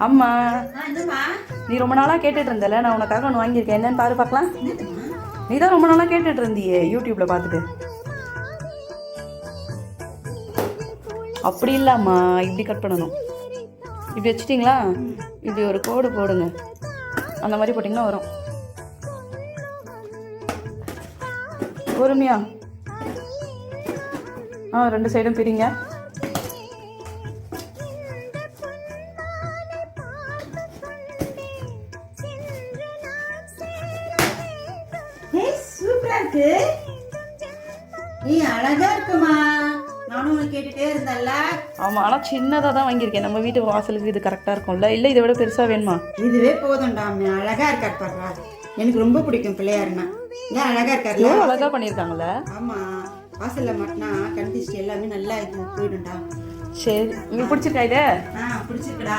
அம்மா நீ ரொம்ப நாளாக கேட்டுட்டு இருந்தல, நான் உனக்காக ஒன்று வாங்கியிருக்கேன். என்னன்னு பாரு பார்க்கலாம். நீ தான் ரொம்ப நாளாக கேட்டுட்டு இருந்தியே யூடியூப்பில் பார்த்துட்டு. அப்படி இல்லாம்மா, இப்படி கட் பண்ணணும். இப்படி வச்சிட்டிங்களா, இப்படி ஒரு கோடு போடுங்க. அந்த மாதிரி போட்டிங்கன்னா வரும். பொறுமையா ரெண்டு சைடும் பிரிங்க. சூப்பரா இருக்கு. நீ அழகா இருக்குமா, நானும் உனக்கு கேட்டுட்டே இருந்தல்ல. ஆமாம், ஆனால் சின்னதாக தான் வாங்கியிருக்கேன். நம்ம வீட்டு வாசலுக்கு இது கரெக்டாக இருக்கும்ல? இல்லை இதை விட பெருசாக வேணுமா? இதுவே போதும்டா. அழகா இருக்கார் பாடுறா, எனக்கு ரொம்ப பிடிக்கும் பிள்ளையாருன்னா. ஏன் அழகா இருக்காரு, அழகா பண்ணியிருக்காங்கல்ல. ஆமா, வாசல்ல மாட்டினா கண் திருஷ்டி எல்லாமே நல்லா இது போயிடும்டா. சரி, உங்களுக்கு பிடிச்சிருக்கா இது? பிடிச்சிருக்குடா.